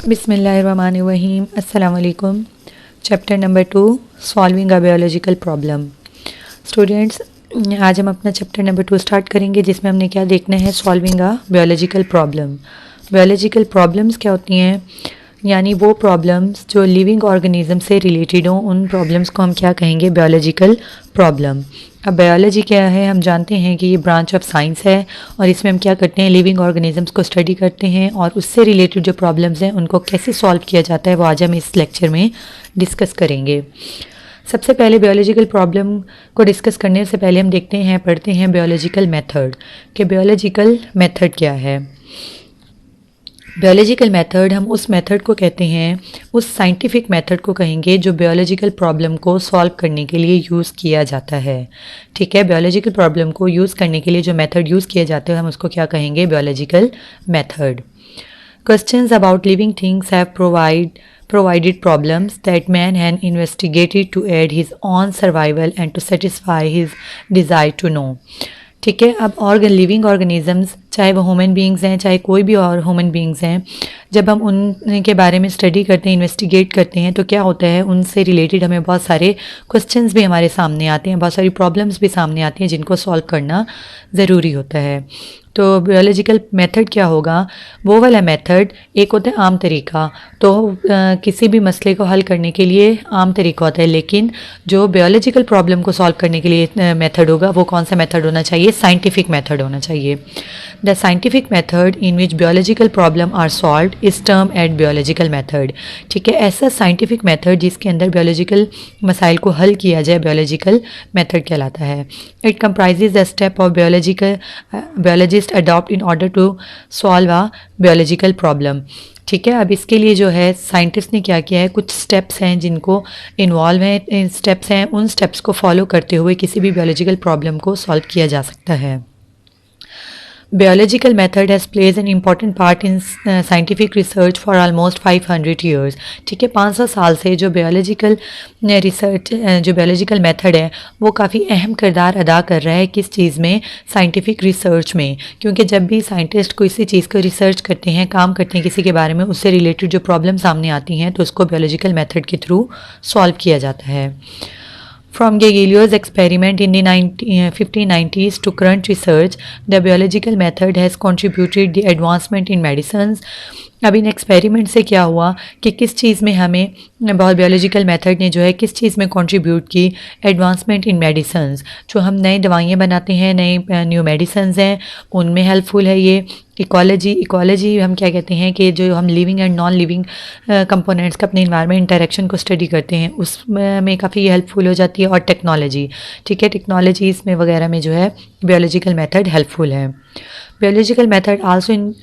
बिस्मिल्लाहिर्रहमानिर्रहीम। अस्सलाम वालेकुम। Chapter number 2, solving a biological problem. Students, आज हम अपना चैप्टर नंबर 2 स्टार्ट करेंगे, जिसमें हमने क्या देखना है, solving a biological problem. Biological problems क्या होती हैं, यानी वो प्रॉब्लम्स जो लिविंग ऑर्गेनिज्म से रिलेटेड हों, उन प्रॉब्लम्स को हम क्या कहेंगे, बायोलॉजिकल प्रॉब्लम। अब बायोलॉजी क्या है, हम जानते हैं कि ये ब्रांच ऑफ साइंस है और इसमें हम क्या करते हैं, लिविंग ऑर्गेनिजम्स को स्टडी करते हैं और उससे रिलेटेड जो प्रॉब्लम्स हैं उनको कैसे सॉल्व किया जाता है वो आज हम इस लेक्चर में डिस्कस करेंगे। सबसे पहले बायोलॉजिकल प्रॉब्लम को डिस्कस करने से पहले हम देखते हैं, पढ़ते हैं बायोलॉजिकल मेथड कि बायोलॉजिकल मेथड क्या है। बायोलॉजिकल मेथड, हम उस मेथड को कहते हैं, उस साइंटिफिक मेथड को कहेंगे जो बायोलॉजिकल प्रॉब्लम को सॉल्व करने के लिए यूज़ किया जाता है। ठीक है, बायोलॉजिकल प्रॉब्लम को यूज़ करने के लिए जो मेथड यूज़ किया जाता है हम उसको क्या कहेंगे, biological method. Questions about living things have provided problems that man had investigated to aid his own survival and to satisfy his desire to know। ठीक है, अब लिविंग ऑर्गेनिजम्स, चाहे वो ह्यूमन बींग्स हैं चाहे कोई भी और ह्यूमन बींग्स हैं, जब हम उनके बारे में स्टडी करते हैं, इन्वेस्टिगेट करते हैं, तो क्या होता है, उनसे रिलेटेड हमें बहुत सारे क्वेश्चंस भी हमारे सामने आते हैं, बहुत सारी प्रॉब्लम्स भी सामने आती हैं जिनको सॉल्व करना ज़रूरी होता है। तो बायोलॉजिकल मेथड क्या होगा, वो वाला मेथड, एक होता है आम तरीका, तो किसी भी मसले को हल करने के लिए आम तरीका होता है, लेकिन जो बायोलॉजिकल प्रॉब्लम को सॉल्व करने के लिए मेथड होगा वो कौन सा मेथड होना चाहिए, साइंटिफिक मेथड होना चाहिए। The scientific method in which biological problem are solved is term at biological method. ठीक है, ऐसा साइंटिफिक मेथड जिसके अंदर बायोलॉजिकल मसाइल को हल किया जाए, बायोलॉजिकल मेथड कहलाता है। It comprises the step of biologist adopt in order to solve a biological problem. ठीक है, अब इसके लिए जो है साइंटिस्ट ने क्या किया है, कुछ स्टेप्स हैं जिनको इन्वॉल्व हैं, स्टेप्स हैं, उन स्टेप्स को फॉलो करते हुए किसी भी बायोलॉजिकल प्रॉब्लम को सॉल्व किया जा सकता है। Biological method has plays an important part in scientific research for almost 500 years। ठीक है, 500 साल से जो बायोलॉजिकल रिसर्च, जो बायोलॉजिकल मेथड है वो काफ़ी अहम किरदार अदा कर रहा है किस चीज़ में, साइंटिफिक रिसर्च में। क्योंकि जब भी साइंटिस्ट किसी चीज़ को रिसर्च करते हैं, काम करते हैं किसी के बारे में, उससे रिलेटेड जो प्रॉब्लम सामने आती हैं तो उसको बायोलॉजिकल मेथड के थ्रू सॉल्व किया जाता है। From Galileo's experiment in the 1590s to current research, the biological method has contributed the advancement in medicines। अब इन एक्सपेरिमेंट से क्या हुआ कि किस चीज़ में हमें बहुत बायोलॉजिकल मेथड ने जो है किस चीज़ में कंट्रीब्यूट की, एडवांसमेंट इन मेडिसिन्स, जो हम नई दवाइयाँ बनाते हैं, नई न्यू मेडिसिन्स हैं, उनमें हेल्पफुल है ये। इकोलॉजी हम क्या कहते हैं कि जो हम living and non living components का अपने इन्वायरमेंट इंटरेक्शन को स्टडी करते हैं, उसमें काफ़ी हेल्पफुल हो जाती है। और टेक्नोलॉजी, ठीक है, टेक्नोलॉजी इसमें वगैरह में जो है बायोलॉजिकल मेथड हेल्पफुल है। Biological method also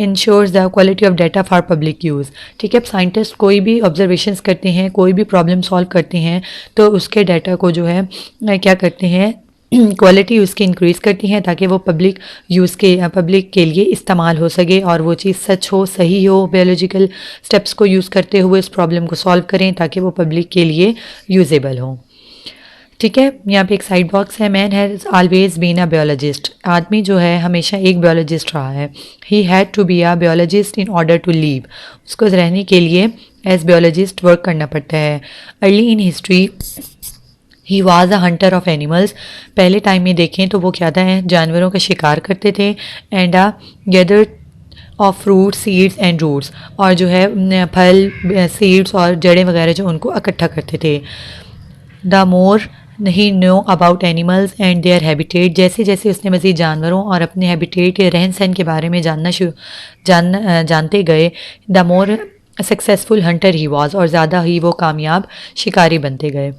ensures the quality of data for public use. ठीक है, साइंटिस्ट कोई भी ऑब्जर्वेशंस करते हैं, कोई भी प्रॉब्लम सॉल्व करते हैं, तो उसके डाटा को जो है क्या करते हैं, क्वालिटी उसकी इंक्रीज़ करती हैं ताकि वो पब्लिक के लिए इस्तेमाल हो सके और वो चीज़ सच हो, सही हो। बायोलॉजिकल स्टेप्स को यूज़ करते हुए इस प्रॉब्लम को सॉल्व करें ताकि वो पब्लिक के लिए यूजेबल हो। ठीक है, यहाँ पे एक साइड बॉक्स है, man has always been a biologist. आदमी जो है हमेशा एक बायोलॉजिस्ट रहा है। He had to be a biologist in order to live. उसको रहने के लिए एज बायोलॉजिस्ट वर्क करना पड़ता है। Early in history he was a Hunter of animals. पहले टाइम में देखें तो वो क्या था, जानवरों का शिकार करते थे। And a gather of fruit, seeds and roots, और जो है फल, सीड्स और जड़ें वगैरह जो उनको इकट्ठा करते थे। The more he know about animals and their habitat, जैसे जैसे उसने मज़ीद जानवरों और अपने हैबिटेट या रहन सहन के बारे में जानते गए, the more successful Hunter he was, और ज़्यादा ही वो कामयाब शिकारी बनते गए।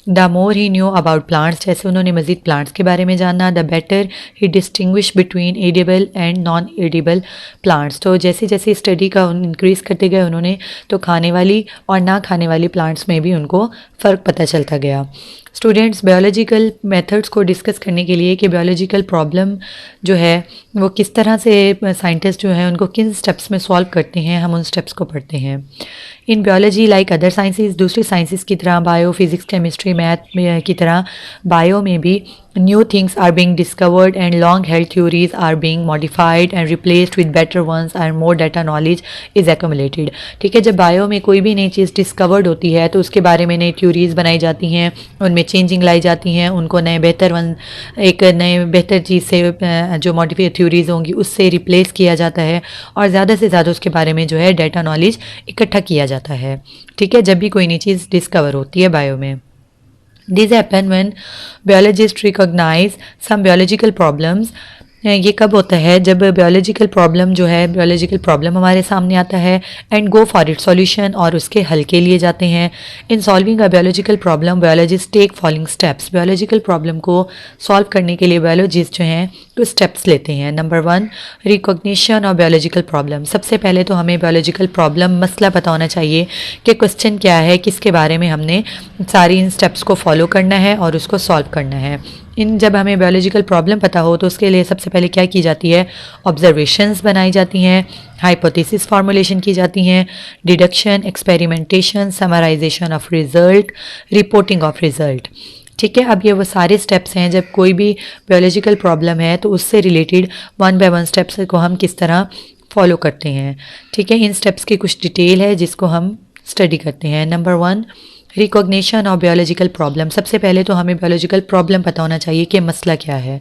The more he knew about plants, जैसे उन्होंने मज़ीद प्लांट्स के बारे में जाना, the better he distinguish between edible and non edible plants. तो जैसे जैसे स्टडी का इंक्रीज़ करते गए उन्होंने, तो खाने वाली और ना खाने वाली प्लांट्स में भी उनको फ़र्क पता चलता गया। स्टूडेंट्स, बायोलॉजिकल मेथड्स को डिस्कस करने के लिए कि बायोलॉजिकल प्रॉब्लम जो है वो किस तरह से साइंटिस्ट जो है उनको किन स्टेप्स में सॉल्व करते हैं, हम उन स्टेप्स को पढ़ते हैं। इन बियोलॉजी लाइक अदर साइंसेस, दूसरी साइंसेस की तरह बायो, फिजिक्स, केमिस्ट्री, मैथ की तरह बायो में भी new things are being discovered and long held theories are being modified and replaced with better ones and more data knowledge is accumulated। ठीक है, जब बायो में कोई भी नई चीज़ डिस्कवर्ड होती है तो उसके बारे में नई थ्योरीज बनाई जाती हैं, उनमें चेंजिंग लाई जाती हैं, उनको नए बेहतर चीज़ से जो मॉडिफाइड थ्योरीज होंगी उससे रिप्लेस किया जाता है और ज़्यादा से ज़्यादा उसके बारे में जो है डाटा नॉलेज इकट्ठा किया जाता है। ठीक है, जब भी कोई नई चीज़ डिस्कवर होती है बायो में। These happen when biologists recognize some biological problems। ये कब होता है? जब बायोलॉजिकल प्रॉब्लम हमारे सामने आता है and go for it solution, और उसके हल के लिए जाते हैं। In solving a biological problem biologist take following steps. Biological problem को सॉल्व करने के लिए बायोलॉजिस्ट जो हैं कुछ स्टेप्स लेते हैं। Number 1, recognition of biological problem. सबसे पहले तो हमें बायोलॉजिकल प्रॉब्लम मसला पता होना चाहिए कि क्वेश्चन क्या है, किसके बारे में हमने सारी इन स्टेप्स को फॉलो करना है और उसको सॉल्व करना है। जब हमें बायोलॉजिकल प्रॉब्लम पता हो तो उसके लिए सबसे पहले क्या की जाती है? ऑब्जर्वेशंस बनाई जाती हैं, हाइपोथेसिस फार्मूलेशन की जाती हैं, deduction, experimentation, summarization of result, reporting of result. ठीक है, अब ये वो सारे स्टेप्स हैं जब कोई भी बायोलॉजिकल प्रॉब्लम है तो उससे रिलेटेड 1 बाय 1 स्टेप्स को हम किस तरह फॉलो करते हैं। ठीक है, इन स्टेप्स की कुछ डिटेल है जिसको हम स्टडी करते हैं। Number 1, recognition of biological problem. सबसे पहले तो हमें बायोलॉजिकल प्रॉब्लम पता होना चाहिए कि मसला क्या है।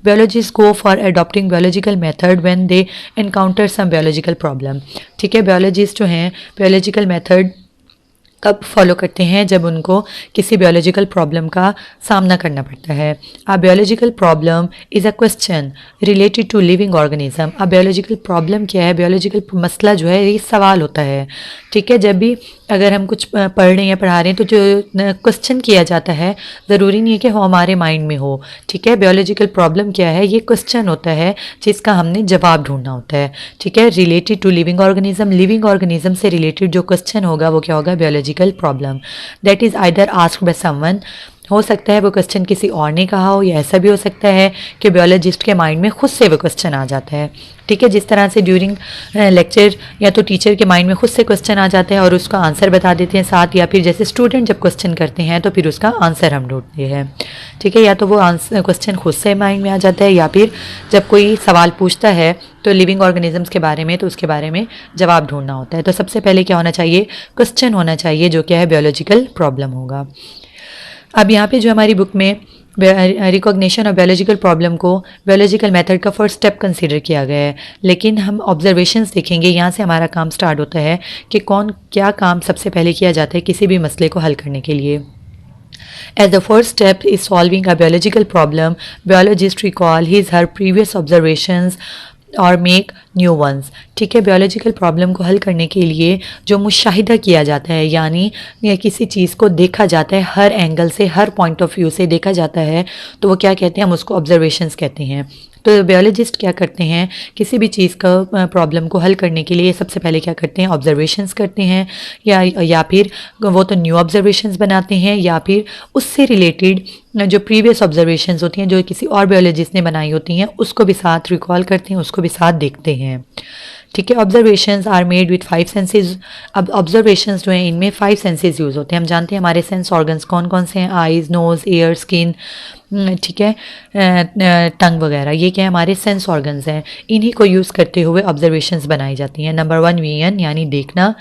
Biologist go for adopting biological method when they encounter some biological problem. ठीक है, बायोलॉजिस्ट जो हैं बायोलॉजिकल मेथड कब फॉलो करते हैं? जब उनको किसी बायोलॉजिकल प्रॉब्लम का सामना करना पड़ता है। A biological problem is a question related to living organism. अब बायोलॉजिकल प्रॉब्लम क्या है? बायोलॉजिकल मसला जो है ये सवाल होता है। ठीक है, जब भी अगर हम कुछ पढ़ रहे हैं पढ़ा रहे हैं तो जो क्वेश्चन किया जाता है ज़रूरी नहीं है कि वो हमारे माइंड में हो। ठीक है, बायोलॉजिकल प्रॉब्लम क्या है? ये क्वेश्चन होता है जिसका हमने जवाब ढूंढना होता है। ठीक है, related to living organism, living organism से रिलेटेड जो क्वेश्चन होगा वो क्या होगा? Biological problem. That is either asked by someone, हो सकता है वो क्वेश्चन किसी और ने कहा हो, या ऐसा भी हो सकता है कि बायोलॉजिस्ट के माइंड में खुद से वो क्वेश्चन आ जाता है। ठीक है, जिस तरह से ड्यूरिंग लेक्चर या तो टीचर के माइंड में खुद से क्वेश्चन आ जाता है और उसका आंसर बता देते हैं साथ, या फिर जैसे स्टूडेंट जब क्वेश्चन करते हैं तो फिर उसका आंसर हम ढूंढते हैं। ठीक है, या तो वो आंसर क्वेश्चन खुद से माइंड में आ जाता है या फिर जब कोई सवाल पूछता है तो लिविंग ऑर्गेनिजम्स के बारे में तो उसके बारे में जवाब ढूंढना होता है। तो सबसे पहले क्या होना चाहिए? क्वेश्चन होना चाहिए जो क्या है? बायोलॉजिकल प्रॉब्लम होगा। अब यहाँ पे जो हमारी बुक में रिकॉग्निशन ऑफ बायोलॉजिकल प्रॉब्लम को बायोलॉजिकल मेथड का फर्स्ट स्टेप कंसीडर किया गया है, लेकिन हम ऑब्जर्वेशंस देखेंगे। यहाँ से हमारा काम स्टार्ट होता है कि कौन क्या काम सबसे पहले किया जाता है किसी भी मसले को हल करने के लिए। As the first step is solving a biological problem, biologists recall his her previous observations और मेक न्यू वंस। ठीक है, बायोलॉजिकल प्रॉब्लम को हल करने के लिए जो मुशाहिदा किया जाता है, यानी किसी चीज़ को देखा जाता है हर एंगल से, हर पॉइंट ऑफ व्यू से देखा जाता है, तो वो क्या कहते हैं? हम उसको ऑब्जर्वेशंस कहते हैं। तो बायोलॉजिस्ट क्या करते हैं? किसी भी चीज़ का प्रॉब्लम को हल करने के लिए सबसे पहले क्या करते हैं? ऑब्जर्वेशंस करते हैं, या फिर वो तो न्यू ऑब्जर्वेशंस बनाते हैं, या फिर उससे रिलेटेड जो प्रीवियस ऑब्जर्वेशंस होती हैं जो किसी और बायोलॉजिस्ट ने बनाई होती हैं उसको भी साथ रिकॉल करते हैं, उसको भी साथ देखते हैं। ठीक है, observations are made with 5 senses. अब ऑब्जर्वेशंस जो हैं इनमें 5 सेंसेस यूज़ होते हैं। हम जानते हैं हमारे सेंस ऑर्गन्स कौन कौन से हैं? आइज़, नोज़, ईयर, स्किन, ठीक है, टंग वगैरह, ये क्या है? हमारे सेंस ऑर्गन्स हैं। इन्हीं को यूज़ करते हुए ऑब्जर्वेशंस बनाई जाती हैं। नंबर 1 विजन यानी देखना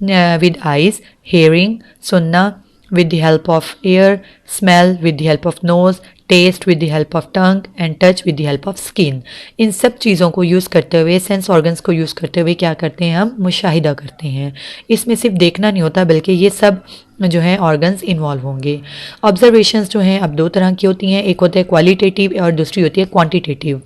विद आइज़, हेयरिंग सुनना, with the help of ear, smell with the help of nose, taste with the help of tongue and touch with the help of skin। इन सब चीज़ों को यूज़ करते हुए, सेंस ऑर्गन्स को use करते हुए क्या करते हैं? हम मुशाहिदा करते हैं। इसमें सिर्फ देखना नहीं होता बल्कि ये सब जो है ऑर्गन्स इन्वॉल्व होंगे। ऑब्जर्वेशंस जो हैं अब 2 तरह की होती हैं, एक होता है क्वालिटेटिव और दूसरी होती है क्वांटिटेटिव।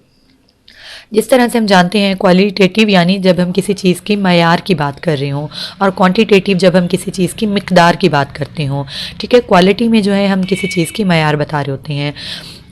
जिस तरह से हम जानते हैं क्वालिटेटिव यानी जब हम किसी चीज़ की मयार की बात कर रहे हों, और क्वांटिटेटिव जब हम किसी चीज़ की मिकदार की बात करते हों। ठीक है, क्वालिटी में जो है हम किसी चीज़ की मयार बता रहे होते हैं।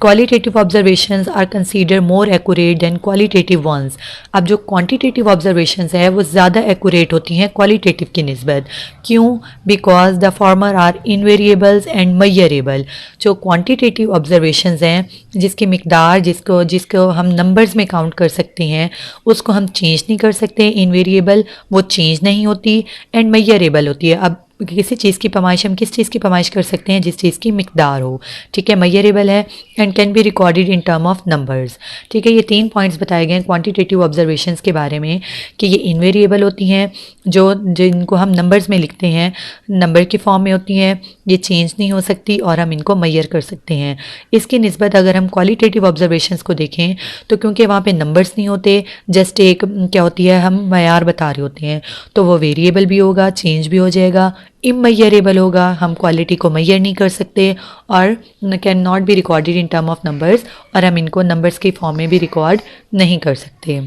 Qualitative observations are consider more accurate than qualitative ones. अब जो क्वांटिटेटिव ऑब्जर्वेशंस है वो ज़्यादा एक्यूरेट होती हैं क्वालिटेटिव की निस्बत। क्यों? Because the former are invariables and measurable. जो क्वांटिटेटिव ऑब्जर्वेशंस हैं जिसकी मिकदार जिसको जिसको हम नंबर्स में काउंट कर सकते हैं उसको हम चेंज नहीं कर सकते। इनवेरिएबल वो चेंज नहीं होती एंड मेजरेबल होती है। अब किसी चीज़ की पैमाइश हम किस चीज़ की पैमाइश कर सकते हैं? जिस चीज़ की मिकदार हो। ठीक है, मेजरेबल है and can be recorded in term of numbers. ठीक है, ये 3 पॉइंट्स बताए गए हैं क्वांटिटेटिव ऑब्जर्वेशंस के बारे में कि ये इनवेरिएबल होती हैं, जो जिनको हम नंबर्स में लिखते हैं नंबर की फॉर्म में होती हैं, ये चेंज नहीं हो सकती और हम इनको मैयर कर सकते हैं। इसकी निस्बत अगर हम क्वालिटेटिव ऑब्जर्वेशंस को देखें तो क्योंकि वहाँ पे नंबर्स नहीं होते, जस्ट एक क्या होती है हम मयार बता रहे होते हैं, तो वो वेरिएबल भी होगा, चेंज भी हो जाएगा, इमेजरेबल होगा, हम क्वालिटी को मैयर नहीं कर सकते और can not be recorded in term of numbers, और हम इनको नंबर्स की फॉर्म में भी रिकॉर्ड नहीं कर सकते।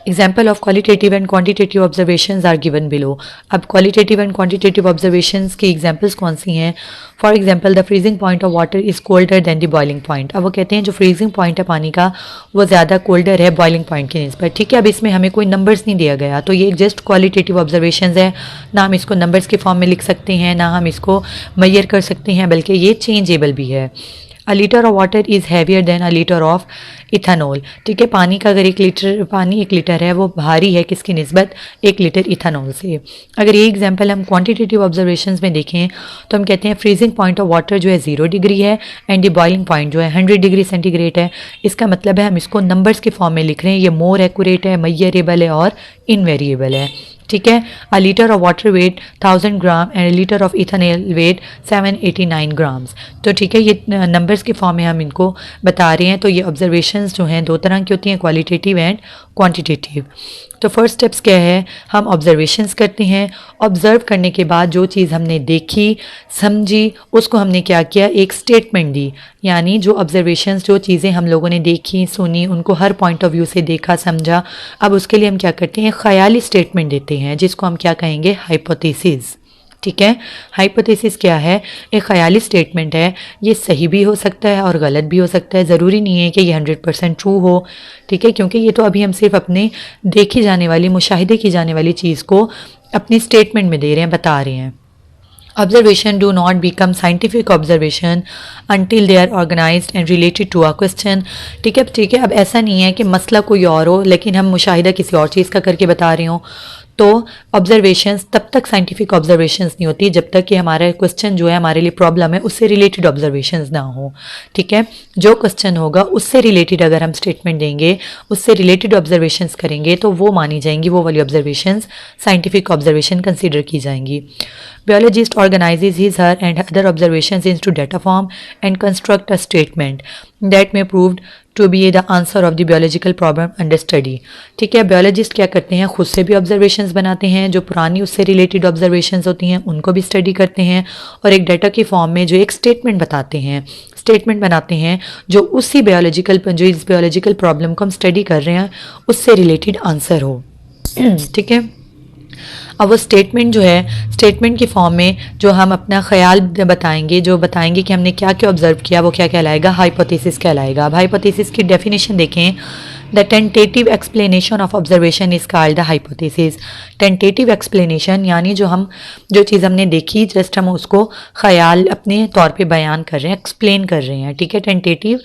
Example of qualitative and quantitative observations are given below. अब क्वालिटेटिव एंड क्वांटिटेटिव ऑब्जर्वेशंस की एग्जाम्पल्स कौन सी हैं? For example the freezing point of water is colder than the boiling point. अब वो कहते हैं जो फ्रीजिंग पॉइंट है पानी का वो ज़्यादा कोल्डर है बॉइलिंग पॉइंट की निस्बत। ठीक है, अब इसमें हमें कोई नंबर्स नहीं दिया गया, तो ये जस्ट क्वालिटेटिव ऑब्जर्वेशंस है, ना हम इसको नंबर्स की फॉर्म में लिख सकते हैं ना हम इसको मैयर कर सकते हैं, बल्कि ये चेंजेबल भी है। A litre of water is heavier then a litre of ethanol. ठीक है, पानी का अगर 1 लीटर है वो भारी है किसकी निस्बत? 1 लीटर इथानॉल से। अगर ये एग्जांपल हम क्वांटिटेटिव ऑब्जर्वेशंस में देखें तो हम कहते हैं फ्रीजिंग पॉइंट ऑफ वाटर जो है 0 डिग्री है एंड द बॉइलिंग पॉइंट जो है 100 डिग्री सेंटीग्रेड है। इसका मतलब है हम इसको नंबर्स के फॉर्म में लिख रहे हैं, ये मोर एक्यूरेट है, मेजरेबल है और इनवेरिएबल है। ठीक है, a litre of water weight 1000 gram and a litre of ethanol weight 789 grams. तो ठीक है, ये नंबर्स के फॉर्म में हम इनको बता रहे हैं। तो ये ऑब्जर्वेशंस जो हैं 2 तरह की होती हैं, क्वालिटेटिव एंड क्वांटिटेटिव। तो फर्स्ट स्टेप्स क्या है? हम ऑब्जर्वेशंस करते हैं, ऑब्जर्व करने के बाद जो चीज़ हमने देखी समझी उसको हमने क्या किया? एक स्टेटमेंट दी। यानी जो ऑब्जर्वेशंस जो चीज़ें हम लोगों ने देखी सुनी उनको हर पॉइंट ऑफ व्यू से देखा समझा, अब उसके लिए हम क्या करते हैं? ख्याली स्टेटमेंट देते हैं जिसको हम क्या कहेंगे? हाइपोथेसिस। ठीक है, हाइपोथेसिस क्या है? एक ख्याली स्टेटमेंट है, ये सही भी हो सकता है और गलत भी हो सकता है, ज़रूरी नहीं है कि ये 100% ट्रू हो। ठीक है, क्योंकि ये तो अभी हम सिर्फ अपने देखी जाने वाली मुशाहिदे की जाने वाली चीज़ को अपनी स्टेटमेंट में दे रहे हैं, बता रहे हैं। Observation do not become scientific observation until they are organized and related to a question। ठीक है, अब ऐसा नहीं है कि मसला कोई और हो लेकिन हम मुशाहिदा किसी और चीज़ का करके बता रहे हों, तो ऑब्जर्वेशंस तब तक साइंटिफिक ऑब्जर्वेशंस नहीं होती जब तक कि हमारा क्वेश्चन जो है हमारे लिए प्रॉब्लम है उससे रिलेटेड ऑब्जर्वेशंस ना हो। ठीक है, जो क्वेश्चन होगा उससे रिलेटेड अगर हम स्टेटमेंट देंगे, उससे रिलेटेड ऑब्जर्वेशंस करेंगे तो वो मानी जाएंगी, वो वाली ऑब्जर्वेशंस साइंटिफिक ऑब्जर्वेशन कंसिडर की जाएंगी। Biologist organizes his, her and other observations into data form and construct a statement that may proved to be the answer of the biological problem under study। ठीक है, biologist क्या करते हैं? खुद से भी observations बनाते हैं, जो पुरानी उससे related observations होती हैं उनको भी study करते हैं और एक data की form में जो एक statement बताते हैं, स्टेटमेंट बनाते हैं जो उसी जो इस biological problem को हम study कर रहे हैं उससे related answer हो। ठीक है, अब वो स्टेटमेंट जो है स्टेटमेंट की फॉर्म में जो हम अपना ख्याल बताएंगे, जो बताएंगे कि हमने क्या क्या ऑब्जर्व किया, वो क्या कहलाएगा? हाइपोथेसिस कहलाएगा। अब हाइपोथेसिस की डेफिनेशन देखें, the tentative explanation of observation is called the hypothesis. Tentative explanation यानी जो चीज़ हमने देखी जस्ट हम उसको ख्याल अपने तौर पे बयान कर रहे हैं, एक्सप्लेन कर रहे हैं। ठीक है, टेंटेटिव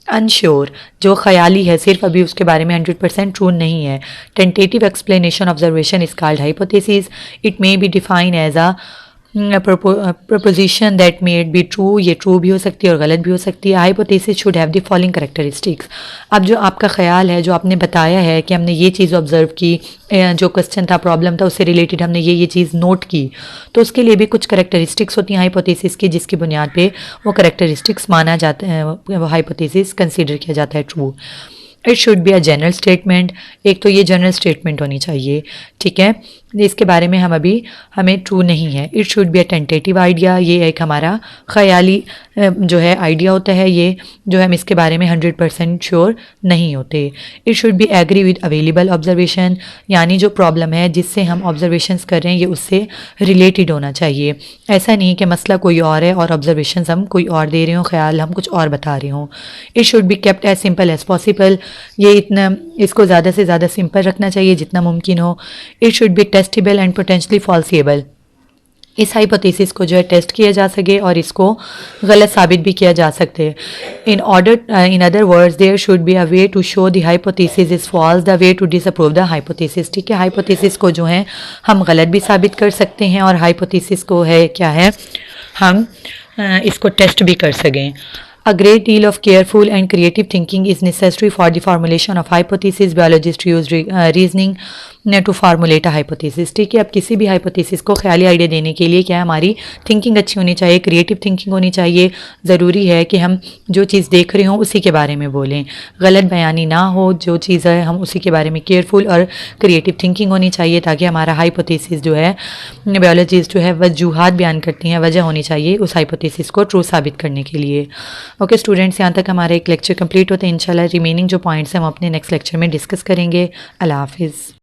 अनश्योर जो ख्याली है, सिर्फ अभी उसके बारे में 100% ट्रू नहीं है। Tentative explanation observation is called hypothesis. It may be define as a proposition that made be true. ये ट्रू भी हो सकती है और गलत भी हो सकती है। Hypothesis should have the following characteristics. अब जो आपका ख्याल है, जो आपने बताया है कि हमने ये चीज़ ऑब्जर्व की, जो क्वेश्चन था, प्रॉब्लम था, उससे रिलेटेड हमने ये चीज़ नोट की, तो उसके लिए भी कुछ कैरेक्टरिस्टिक्स होती हैं हाइपोथेसिस की, जिसकी बुनियाद पे वो कैरेक्टरिस्टिक्स माना जाता है, वो हाइपोथेसिस कंसीडर किया जाता है true. It should be a general statement. एक तो ये जनरल स्टेटमेंट होनी चाहिए। ठीक है, इसके बारे में हमें ट्रू नहीं है। It should be a tentative idea, ये एक हमारा ख़याली जो है आइडिया होता है, ये जो हम इसके बारे में 100% श्योर नहीं होते। It should be agree with available observation, यानी जो प्रॉब्लम है जिससे हम ऑब्जर्वेशंस कर रहे हैं ये उससे रिलेटेड होना चाहिए। ऐसा नहीं कि मसला कोई और है और ऑब्जर्वेशंस हम कोई और दे रहे हों, ख्याल हम कुछ और बता रहे हों। It should be kept as simple as possible, ये इतना इसको ज़्यादा से ज़्यादा सिंपल रखना चाहिए जितना मुमकिन हो। It should be testable and potentially falsifiable, इस हाइपोथेसिस को जो है टेस्ट किया जा सके और इसको गलत साबित भी किया जा सकते हैं। In other words there should be a way to show the hypothesis is false, the way to disapprove the hypothesis. ठीक है, हाइपोथेसिस को जो है हम गलत भी साबित कर सकते हैं और हाइपोथेसिस को है क्या है हम इसको टेस्ट भी कर सकें। A great deal of careful and creative thinking is necessary for the formulation of hypothesis. Biologists use reasoning to formulate a hypothesis. ठीक है, अब किसी भी hypothesis को ख्याली आइडिया देने के लिए क्या हमारी थिंकिंग अच्छी होनी चाहिए, क्रिएटिव थिंकिंग होनी चाहिए। ज़रूरी है कि हम जो चीज़ देख रहे हों उसी के बारे में बोलें, गलत बयानी ना हो, जो चीज़ है हम उसी के बारे में केयरफुल और क्रिएटिव थिंकिंग होनी चाहिए ताकि हमारा हाइपोथेसिस जो है, बायोलॉजिस्ट जो है वजूहात बयान करती हैं, वजह होनी चाहिए उस हाइपोथेसिस को ट्रू साबित करने के लिए। ओके स्टूडेंट्स, यहाँ तक हमारा एक लेक्चर कंप्लीट होता है। इंशाल्लाह रिमेनिंग जो पॉइंट्स हैं हम अपने नेक्स्ट लेक्चर में डिस्कस करेंगे। अल्लाह हाफिज़।